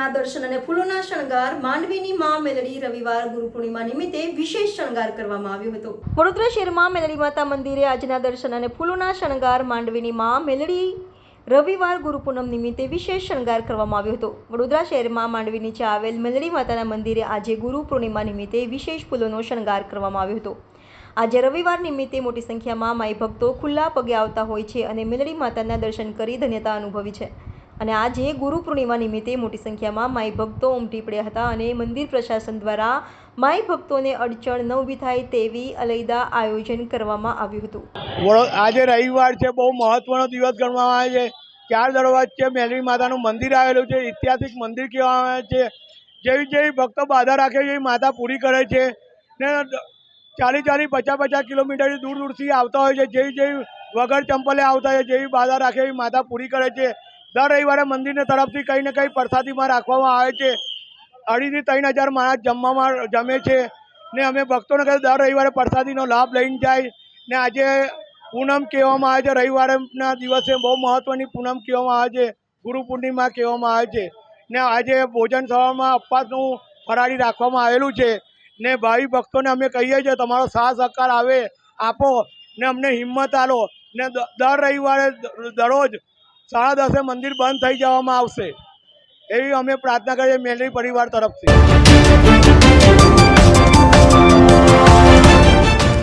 આજના દર્શન અને ફૂલોના શણગાર માંડવીની માં મેલડી રવિવાર ગુરુ પૂર્ણિમા નિમિત્તે વિશેષ શણગાર કરવામાં આવ્યો હતો। વડોદરા શહેરમાં મેલડી માતા મંદિરે આજના દર્શન અને ફૂલોના શણગાર માંડવીની માં મેલડી રવિવાર ગુરુ પૂનમ નિમિત્તે વિશેષ શણગાર કરવામાં આવ્યો હતો। વડોદરા શહેરમાં માંડવી નીચે આવેલ મેલડી માતાના મંદિરે આજે ગુરુ પૂર્ણિમા નિમિત્તે વિશેષ ફૂલોનો શણગાર કરવામાં આવ્યો હતો। આજે રવિવાર નિમિત્તે મોટી સંખ્યામાં માઈ ભક્તો ખુલ્લા પગે આવતા હોય છે અને મેલડી માતાના દર્શન કરી ધન્યતા અનુભવી છે અને આજે ગુરુ પૂર્ણિમા નિમિત્તે મોટી સંખ્યામાં માઈ ભક્તો ઉમટી પડ્યા હતા અને મંદિર પ્રશાસન દ્વારા માઈ ભક્તોને અડચણ ન ઊભી થાય તેવી અલૈદા આયોજન કરવામાં આવ્યું હતું। આજે રવિવાર છે, બહુ મહત્વનો દિવસ ગણવામાં આવે છે। 4 દરવાજ છે, મેલડી માતાનું મંદિર આવેલું છે, ઐતિહાસિક મંદિર કહેવામાં આવે છે। જેવી જેવી ભક્તો બાધા રાખે છે એવી માતા પૂરી કરે છે ને 40-50 કિલોમીટરથી દૂર દૂરથી આવતા હોય છે। જેવી જેવી વગર ચંપલે આવતા હોય, જેવી બાધા રાખે એવી માતા પૂરી કરે છે। દર રવિવારે મંદિરની તરફથી કંઈ ને કંઈ પ્રસાદીમાં રાખવામાં આવે છે। 2,500 થી 3,000 માણસ જમે છે ને અમે ભક્તોને કહે દર રવિવારે પ્રસાદીનો લાભ લઈને જાય ને આજે પૂનમ કહેવામાં આવે છે। રવિવારના દિવસે બહુ મહત્ત્વની પૂનમ કહેવામાં આવે છે, ગુરુ પૂર્ણિમા કહેવામાં આવે છે ને આજે ભોજન સભામાં અપવાસનું ફરાળી રાખવામાં આવેલું છે ને ભાવિ ભક્તોને અમે કહીએ છીએ તમારો સાથ સહકાર આપો ને અમને હિંમત આપો ને દર રવિવારે દરરોજ 10:30 મંદિર બંધ થઈ જવામાં આવશે એવી અમે પ્રાર્થના કરીએ મેલડી પરિવાર તરફથી।